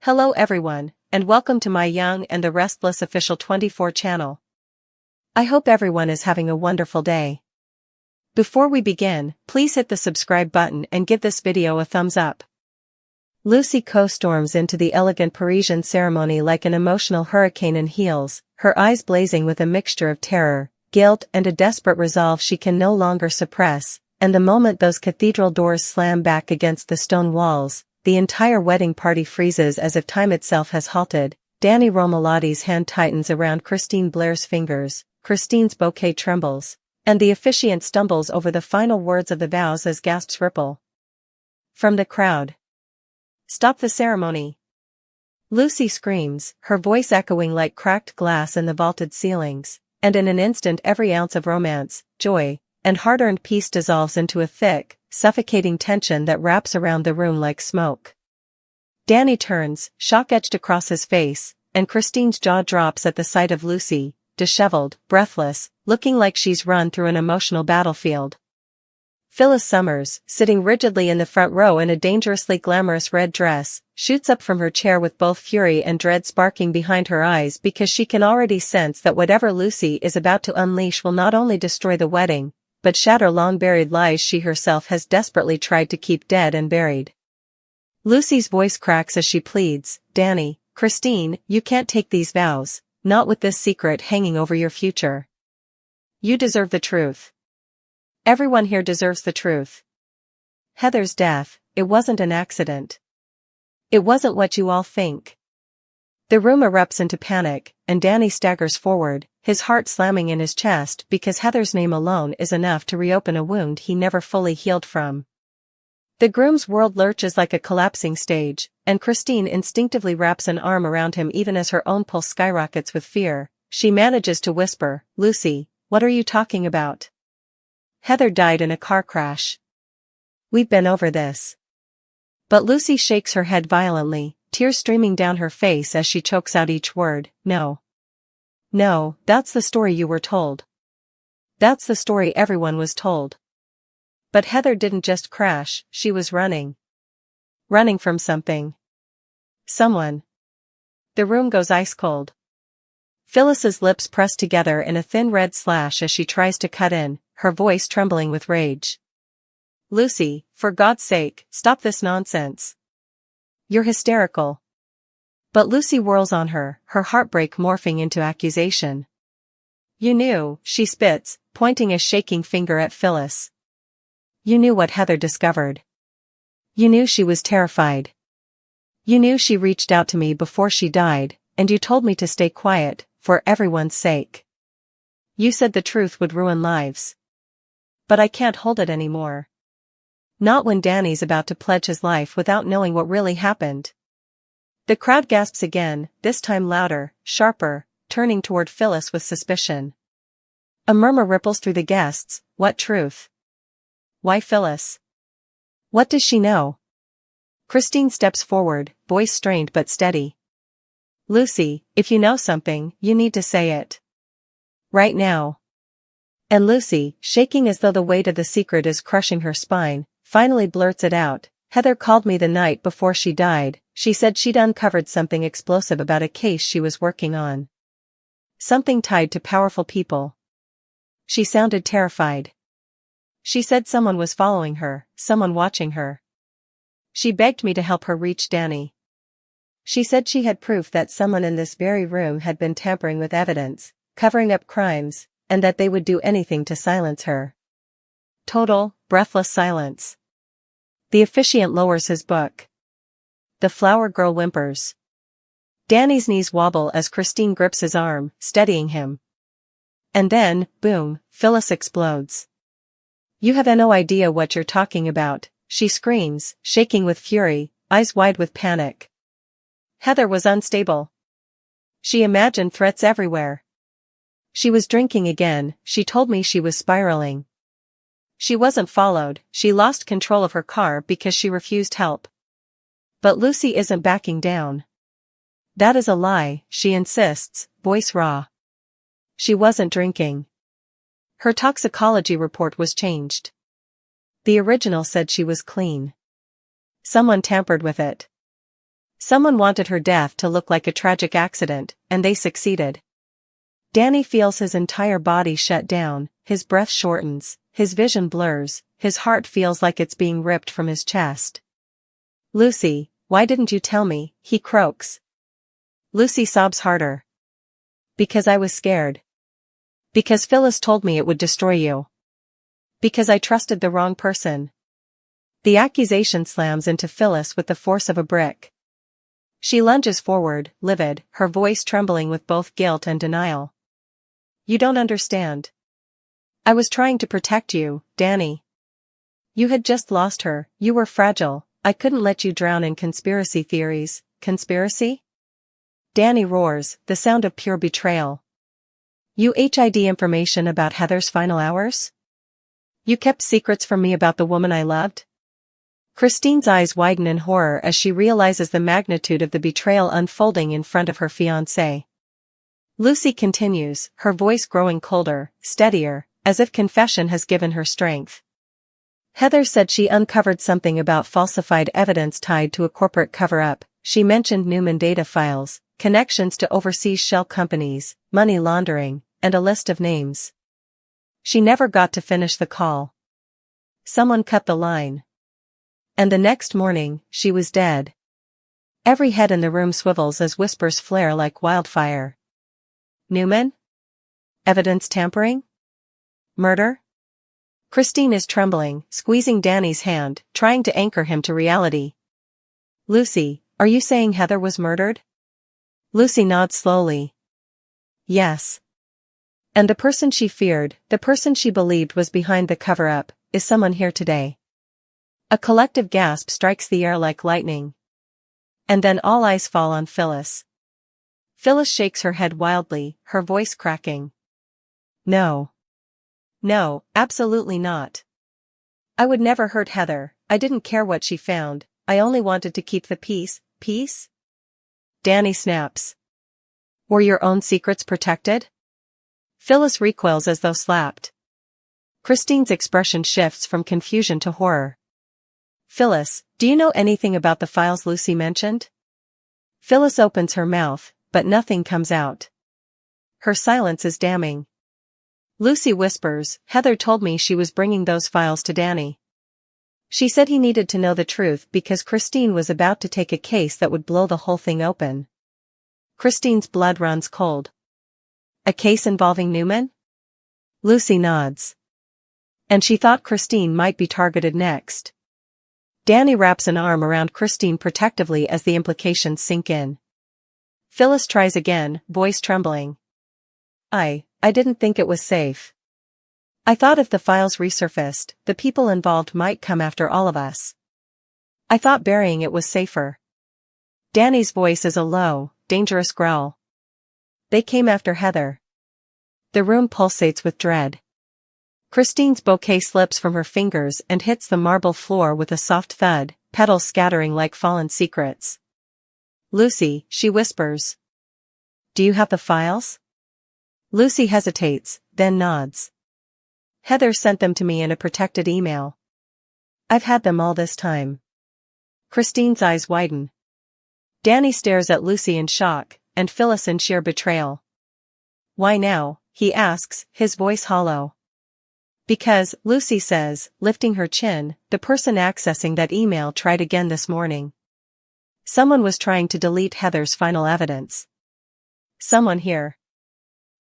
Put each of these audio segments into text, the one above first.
Hello everyone, and welcome to my Young and the Restless Official 24 channel. I hope everyone is having a wonderful day. Before we begin, please hit the subscribe button and give this video a thumbs up. Lucy storms into the elegant Parisian ceremony like an emotional hurricane in heels, her eyes blazing with a mixture of terror, guilt and a desperate resolve she can no longer suppress, and the moment those cathedral doors slam back against the stone walls, the entire wedding party freezes as if time itself has halted. Danny Romalotti's hand tightens around Christine Blair's fingers, Christine's bouquet trembles, and the officiant stumbles over the final words of the vows as gasps ripple from the crowd. "Stop the ceremony!" Lucy screams, her voice echoing like cracked glass in the vaulted ceilings, and in an instant every ounce of romance, joy, and hard-earned peace dissolves into a thick, suffocating tension that wraps around the room like smoke. Danny turns, shock etched across his face, and Christine's jaw drops at the sight of Lucy, disheveled, breathless, looking like she's run through an emotional battlefield. Phyllis Summers, sitting rigidly in the front row in a dangerously glamorous red dress, shoots up from her chair with both fury and dread sparking behind her eyes because she can already sense that whatever Lucy is about to unleash will not only destroy the wedding, but shatter long-buried lies she herself has desperately tried to keep dead and buried. Lucy's voice cracks as she pleads, "Danny, Christine, you can't take these vows, not with this secret hanging over your future. You deserve the truth. Everyone here deserves the truth. Heather's death, it wasn't an accident. It wasn't what you all think." The room erupts into panic, and Danny staggers forward, his heart slamming in his chest because Heather's name alone is enough to reopen a wound he never fully healed from. The groom's world lurches like a collapsing stage, and Christine instinctively wraps an arm around him even as her own pulse skyrockets with fear. She manages to whisper, "Lucy, what are you talking about? Heather died in a car crash. We've been over this." But Lucy shakes her head violently, tears streaming down her face as she chokes out each word. "No. No, that's the story you were told. That's the story everyone was told. But Heather didn't just crash, she was running. Running from something. Someone." The room goes ice cold. Phyllis's lips press together in a thin red slash as she tries to cut in, her voice trembling with rage. "Lucy, for God's sake, stop this nonsense. You're hysterical." But Lucy whirls on her, her heartbreak morphing into accusation. "You knew," she spits, pointing a shaking finger at Phyllis. "You knew what Heather discovered. You knew she was terrified. You knew she reached out to me before she died, and you told me to stay quiet, for everyone's sake. You said the truth would ruin lives. But I can't hold it anymore. Not when Danny's about to pledge his life without knowing what really happened." The crowd gasps again, this time louder, sharper, turning toward Phyllis with suspicion. A murmur ripples through the guests. What truth? Why Phyllis? What does she know? Christine steps forward, voice strained but steady. "Lucy, if you know something, you need to say it. Right now." And Lucy, shaking as though the weight of the secret is crushing her spine, finally blurts it out. "Heather called me the night before she died. She said she'd uncovered something explosive about a case she was working on. Something tied to powerful people. She sounded terrified. She said someone was following her, someone watching her. She begged me to help her reach Danny. She said she had proof that someone in this very room had been tampering with evidence, covering up crimes, and that they would do anything to silence her." Total, breathless silence. The officiant lowers his book. The flower girl whimpers. Danny's knees wobble as Christine grips his arm, steadying him. And then, boom, Phyllis explodes. "You have no idea what you're talking about," she screams, shaking with fury, eyes wide with panic. "Heather was unstable. She imagined threats everywhere. She was drinking again, she told me she was spiraling. She wasn't followed, she lost control of her car because she refused help. But Lucy isn't backing down. That is a lie," she insists, voice raw. "She wasn't drinking. Her toxicology report was changed. The original said she was clean. Someone tampered with it. Someone wanted her death to look like a tragic accident, and they succeeded. Danny feels his entire body shut down, his breath shortens, his vision blurs, his heart feels like it's being ripped from his chest. "Lucy, why didn't you tell me?" he croaks. Lucy sobs harder. "Because I was scared. Because Phyllis told me it would destroy you. Because I trusted the wrong person." The accusation slams into Phyllis with the force of a brick. She lunges forward, livid, her voice trembling with both guilt and denial. "You don't understand. I was trying to protect you, Danny. You had just lost her, you were fragile, I couldn't let you drown in conspiracy theories." "Conspiracy?" Danny roars, the sound of pure betrayal. "You hid information about Heather's final hours? You kept secrets from me about the woman I loved?" Christine's eyes widen in horror as she realizes the magnitude of the betrayal unfolding in front of her fiancé. Lucy continues, her voice growing colder, steadier, as if confession has given her strength. "Heather said she uncovered something about falsified evidence tied to a corporate cover-up. She mentioned Newman data files, connections to overseas shell companies, money laundering, and a list of names. She never got to finish the call. Someone cut the line. And the next morning, she was dead." Every head in the room swivels as whispers flare like wildfire. Newman? Evidence tampering? Murder? Christine is trembling, squeezing Danny's hand, trying to anchor him to reality. "Lucy, are you saying Heather was murdered?" Lucy nods slowly. "Yes. And the person she feared, the person she believed was behind the cover-up, is someone here today." A collective gasp strikes the air like lightning. And then all eyes fall on Phyllis. Phyllis shakes her head wildly, her voice cracking. "No. No, absolutely not. I would never hurt Heather, I didn't care what she found, I only wanted to keep the peace." "Peace?" Danny snaps. "Were your own secrets protected?" Phyllis recoils as though slapped. Christine's expression shifts from confusion to horror. "Phyllis, do you know anything about the files Lucy mentioned?" Phyllis opens her mouth, but nothing comes out. Her silence is damning. Lucy whispers, "Heather told me she was bringing those files to Danny. She said he needed to know the truth because Christine was about to take a case that would blow the whole thing open." Christine's blood runs cold. "A case involving Newman?" Lucy nods. "And she thought Christine might be targeted next." Danny wraps an arm around Christine protectively as the implications sink in. Phyllis tries again, voice trembling. I didn't think it was safe. I thought if the files resurfaced, the people involved might come after all of us. I thought burying it was safer." Danny's voice is a low, dangerous growl. "They came after Heather." The room pulsates with dread. Christine's bouquet slips from her fingers and hits the marble floor with a soft thud, petals scattering like fallen secrets. "Lucy," she whispers. "Do you have the files?" Lucy hesitates, then nods. "Heather sent them to me in a protected email. I've had them all this time." Christine's eyes widen. Danny stares at Lucy in shock, and Phyllis in sheer betrayal. "Why now?" he asks, his voice hollow. "Because," Lucy says, lifting her chin, "the person accessing that email tried again this morning. Someone was trying to delete Heather's final evidence. Someone here."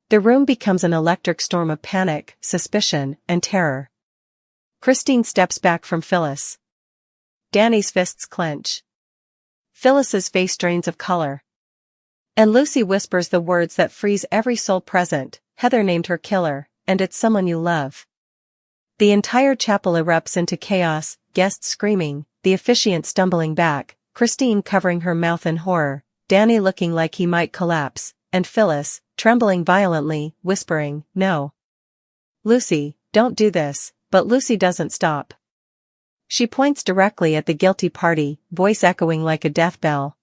The room becomes an electric storm of panic, suspicion, and terror. Christine steps back from Phyllis. Danny's fists clench. Phyllis's face drains of color. And Lucy whispers the words that freeze every soul present, "Heather named her killer, and it's someone you love." The entire chapel erupts into chaos, guests screaming, the officiant stumbling back, Christine covering her mouth in horror, Danny looking like he might collapse, and Phyllis, trembling violently, whispering, "No. Lucy, don't do this," but Lucy doesn't stop. She points directly at the guilty party, voice echoing like a death bell.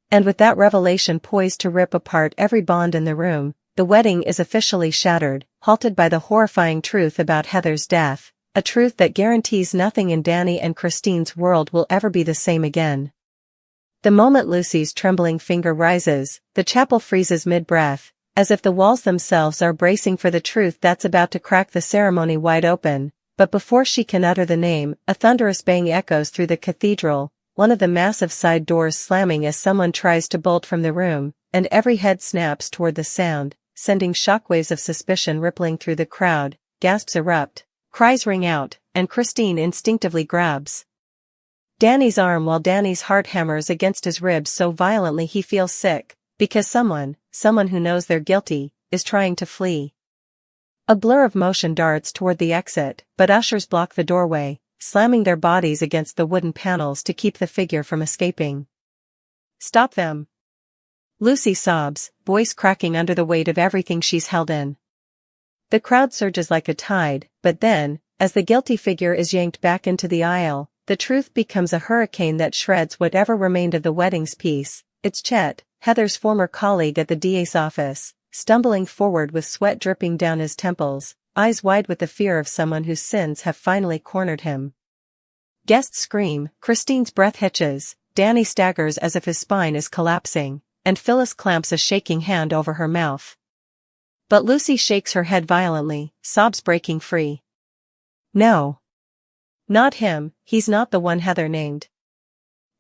And with that revelation poised to rip apart every bond in the room, the wedding is officially shattered, halted by the horrifying truth about Heather's death, a truth that guarantees nothing in Danny and Christine's world will ever be the same again. The moment Lucy's trembling finger rises, the chapel freezes mid-breath, as if the walls themselves are bracing for the truth that's about to crack the ceremony wide open. But before she can utter the name, a thunderous bang echoes through the cathedral, one of the massive side doors slamming as someone tries to bolt from the room, and every head snaps toward the sound, sending shockwaves of suspicion rippling through the crowd. Gasps erupt, cries ring out, and Christine instinctively grabs Danny's arm while Danny's heart hammers against his ribs so violently he feels sick, because someone who knows they're guilty, is trying to flee. A blur of motion darts toward the exit, but ushers block the doorway, slamming their bodies against the wooden panels to keep the figure from escaping. "Stop them!" Lucy sobs, voice cracking under the weight of everything she's held in. The crowd surges like a tide, but then, as the guilty figure is yanked back into the aisle, the truth becomes a hurricane that shreds whatever remained of the wedding's peace. It's Chet, Heather's former colleague at the DA's office, stumbling forward with sweat dripping down his temples, eyes wide with the fear of someone whose sins have finally cornered him. Guests scream, Christine's breath hitches, Danny staggers as if his spine is collapsing, and Phyllis clamps a shaking hand over her mouth. But Lucy shakes her head violently, sobs breaking free. No. Not him, he's not the one Heather named.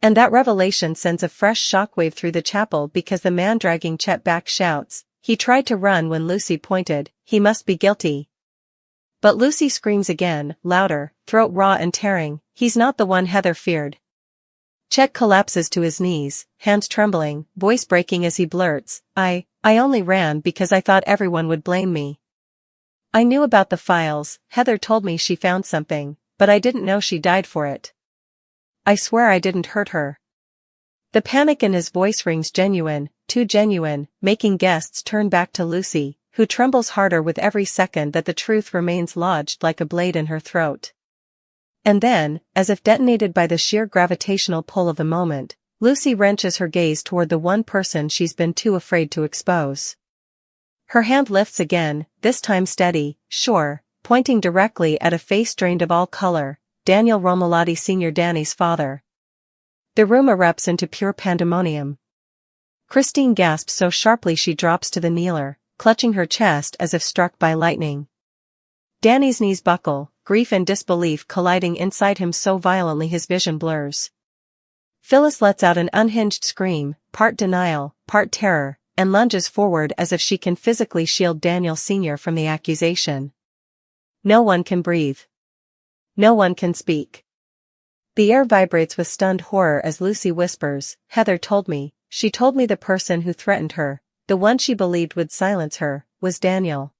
And that revelation sends a fresh shockwave through the chapel because the man dragging Chet back shouts, "He tried to run when Lucy pointed, he must be guilty." But Lucy screams again, louder, throat raw and tearing, "He's not the one Heather feared." Chet collapses to his knees, hands trembling, voice breaking as he blurts, I only ran because I thought everyone would blame me. I knew about the files, Heather told me she found something, but I didn't know she died for it. I swear I didn't hurt her." The panic in his voice rings genuine, too genuine, making guests turn back to Lucy, who trembles harder with every second that the truth remains lodged like a blade in her throat. And then, as if detonated by the sheer gravitational pull of the moment, Lucy wrenches her gaze toward the one person she's been too afraid to expose. Her hand lifts again, this time steady, sure, pointing directly at a face drained of all color, Daniel Romalotti Sr., Danny's father. The room erupts into pure pandemonium. Christine gasps so sharply she drops to the kneeler, clutching her chest as if struck by lightning. Danny's knees buckle, grief and disbelief colliding inside him so violently his vision blurs. Phyllis lets out an unhinged scream, part denial, part terror, and lunges forward as if she can physically shield Daniel Sr. from the accusation. No one can breathe. No one can speak. The air vibrates with stunned horror as Lucy whispers, "Heather told me, she told me the person who threatened her, the one she believed would silence her, was Daniel."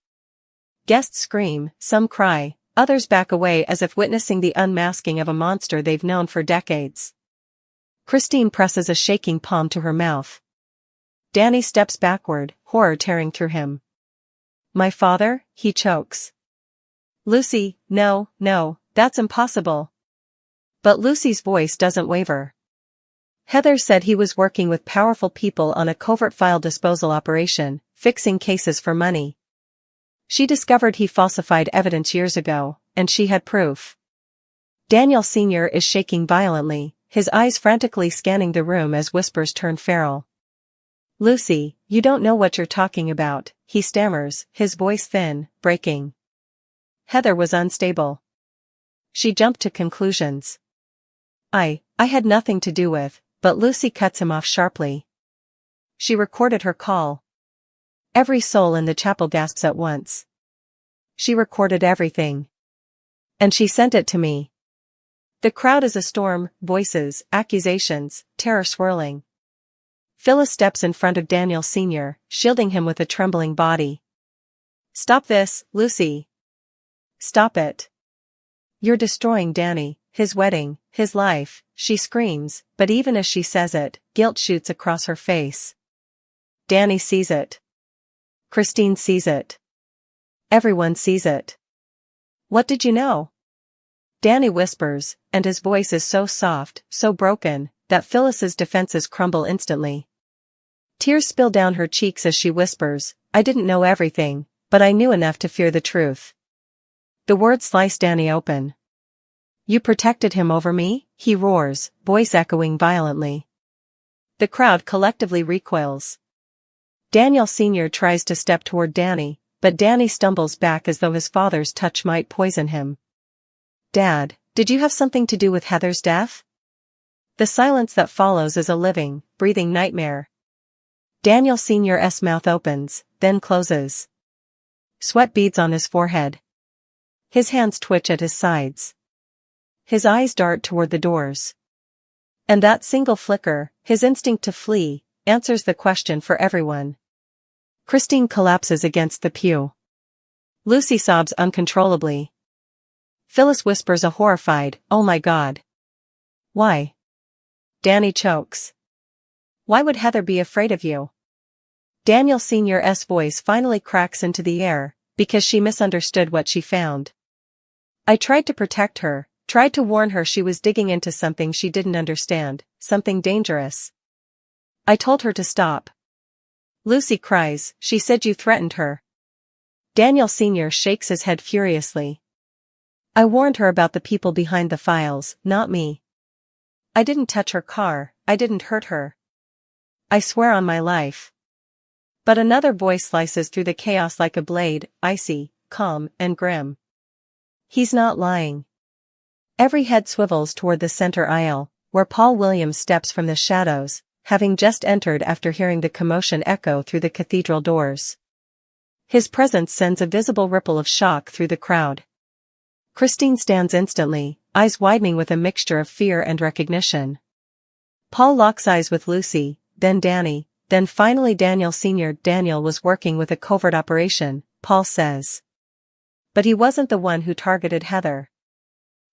Guests scream, some cry, others back away as if witnessing the unmasking of a monster they've known for decades. Christine presses a shaking palm to her mouth. Danny steps backward, horror tearing through him. "My father?" he chokes. "Lucy, no, that's impossible." But Lucy's voice doesn't waver. Heather said he was working with powerful people on a covert file disposal operation, fixing cases for money. She discovered he falsified evidence years ago, and she had proof. Daniel Sr. is shaking violently, his eyes frantically scanning the room as whispers turn feral. "Lucy, you don't know what you're talking about," he stammers, his voice thin, breaking. Heather was unstable. She jumped to conclusions. I had nothing to do with," but Lucy cuts him off sharply. "She recorded her call." Every soul in the chapel gasps at once. "She recorded everything. And she sent it to me." The crowd is a storm, voices, accusations, terror swirling. Phyllis steps in front of Daniel Sr., shielding him with a trembling body. "Stop this, Lucy. Stop it. You're destroying Danny, his wedding, his life," she screams, but even as she says it, guilt shoots across her face. Danny sees it. Christine sees it. Everyone sees it. "What did you know?" Danny whispers, and his voice is so soft, so broken, that Phyllis's defenses crumble instantly. Tears spill down her cheeks as she whispers, "I didn't know everything, but I knew enough to fear the truth." The words slice Danny open. "You protected him over me?" he roars, voice echoing violently. The crowd collectively recoils. Daniel Sr. tries to step toward Danny, but Danny stumbles back as though his father's touch might poison him. "Dad, did you have something to do with Heather's death?" The silence that follows is a living, breathing nightmare. Daniel Sr.'s mouth opens, then closes. Sweat beads on his forehead. His hands twitch at his sides. His eyes dart toward the doors. And that single flicker, his instinct to flee, answers the question for everyone. Christine collapses against the pew. Lucy sobs uncontrollably. Phyllis whispers a horrified, "Oh my God." "Why?" Danny chokes. "Why would Heather be afraid of you?" Daniel Sr.'s voice finally cracks into the air, "Because she misunderstood what she found. I tried to protect her, tried to warn her she was digging into something she didn't understand, something dangerous. I told her to stop." Lucy cries, "She said you threatened her." Daniel Sr. shakes his head furiously. "I warned her about the people behind the files, not me. I didn't touch her car, I didn't hurt her. I swear on my life." But another voice slices through the chaos like a blade, icy, calm, and grim. "He's not lying." Every head swivels toward the center aisle, where Paul Williams steps from the shadows, having just entered after hearing the commotion echo through the cathedral doors. His presence sends a visible ripple of shock through the crowd. Christine stands instantly, eyes widening with a mixture of fear and recognition. Paul locks eyes with Lucy, then Danny, then finally Daniel Sr. "Daniel was working with a covert operation," Paul says. "But he wasn't the one who targeted Heather.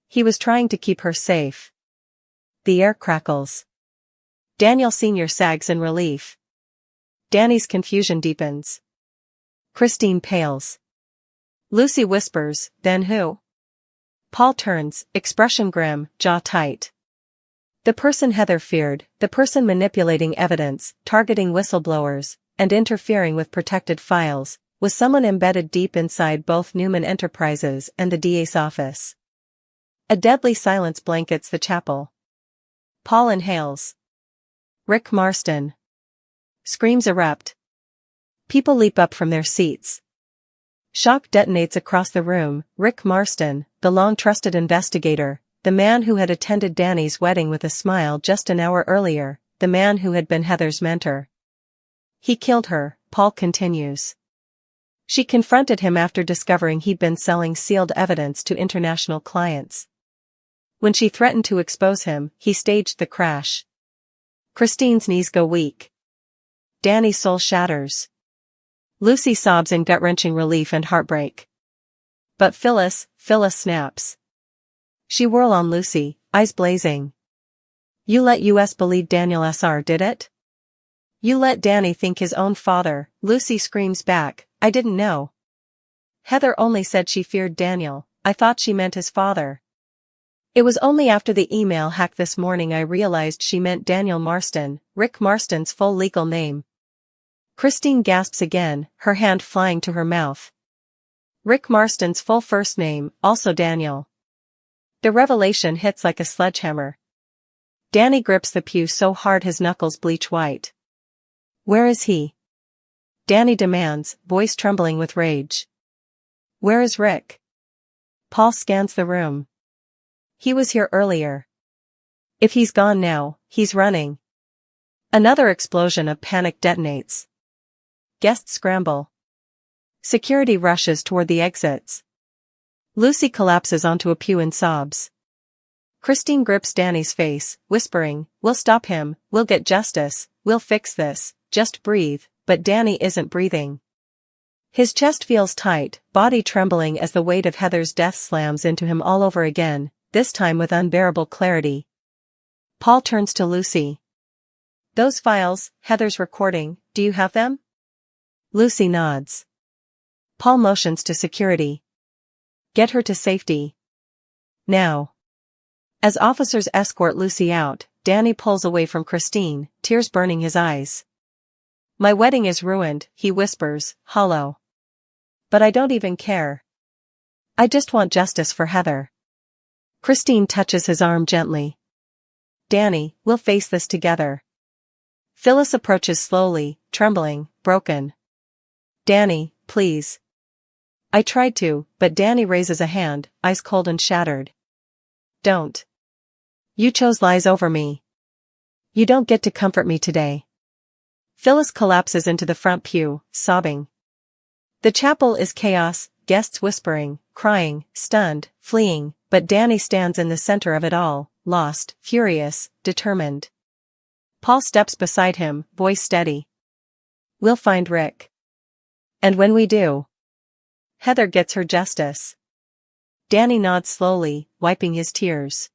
He was trying to keep her safe." The air crackles. Daniel Sr. sags in relief. Danny's confusion deepens. Christine pales. Lucy whispers, "Then who?" Paul turns, expression grim, jaw tight. "The person Heather feared, the person manipulating evidence, targeting whistleblowers, and interfering with protected files, was someone embedded deep inside both Newman Enterprises and the DA's office." A deadly silence blankets the chapel. Paul inhales. "Rick Marston." Screams erupt. People leap up from their seats. Shock detonates across the room. Rick Marston, the long-trusted investigator, the man who had attended Danny's wedding with a smile just an hour earlier, the man who had been Heather's mentor. "He killed her," Paul continues. "She confronted him after discovering he'd been selling sealed evidence to international clients. When she threatened to expose him, he staged the crash." Christine's knees go weak. Danny's soul shatters. Lucy sobs in gut-wrenching relief and heartbreak. But Phyllis snaps. She whirls on Lucy, eyes blazing. "You let us believe Daniel Sr. did it? You let Danny think his own father." Lucy screams back, "I didn't know. Heather only said she feared Daniel, I thought she meant his father. It was only after the email hack this morning I realized she meant Daniel Marston, Rick Marston's full legal name." Christine gasps again, her hand flying to her mouth. Rick Marston's full first name, also Daniel. The revelation hits like a sledgehammer. Danny grips the pew so hard his knuckles bleach white. "Where is he?" Danny demands, voice trembling with rage. "Where is Rick?" Paul scans the room. "He was here earlier. If he's gone now, he's running." Another explosion of panic detonates. Guests scramble. Security rushes toward the exits. Lucy collapses onto a pew and sobs. Christine grips Danny's face, whispering, "We'll stop him, we'll get justice, we'll fix this, just breathe," but Danny isn't breathing. His chest feels tight, body trembling as the weight of Heather's death slams into him all over again, this time with unbearable clarity. Paul turns to Lucy. "Those files, Heather's recording, do you have them?" Lucy nods. Paul motions to security. "Get her to safety. Now." As officers escort Lucy out, Danny pulls away from Christine, tears burning his eyes. "My wedding is ruined," he whispers, hollow. "But I don't even care. I just want justice for Heather." Christine touches his arm gently. "Danny, we'll face this together. Phyllis approaches slowly, trembling, broken. Danny, please. I tried to, but Danny raises a hand, ice cold and shattered. Don't. You chose lies over me. You don't get to comfort me today. Phyllis collapses into the front pew, sobbing. The chapel is chaos, guests whispering, crying, stunned, fleeing, but Danny stands in the center of it all, lost, furious, determined. Paul steps beside him, voice steady. We'll find Rick. And when we do, Heather gets her justice. Danny nods slowly, wiping his tears.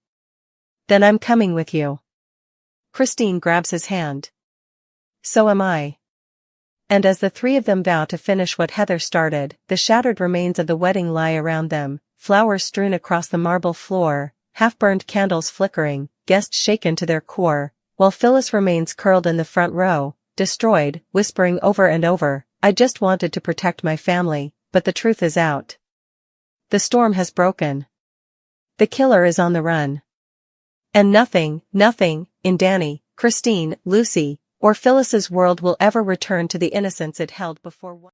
Then I'm coming with you. Christine grabs his hand. So am I. And as the three of them vow to finish what Heather started, the shattered remains of the wedding lie around them, flowers strewn across the marble floor, half-burned candles flickering, guests shaken to their core, while Phyllis remains curled in the front row, destroyed, whispering over and over, I just wanted to protect my family, but the truth is out. The storm has broken. The killer is on the run. And nothing, in Danny, Christine, Lucy, or Phyllis's world will ever return to the innocence it held before.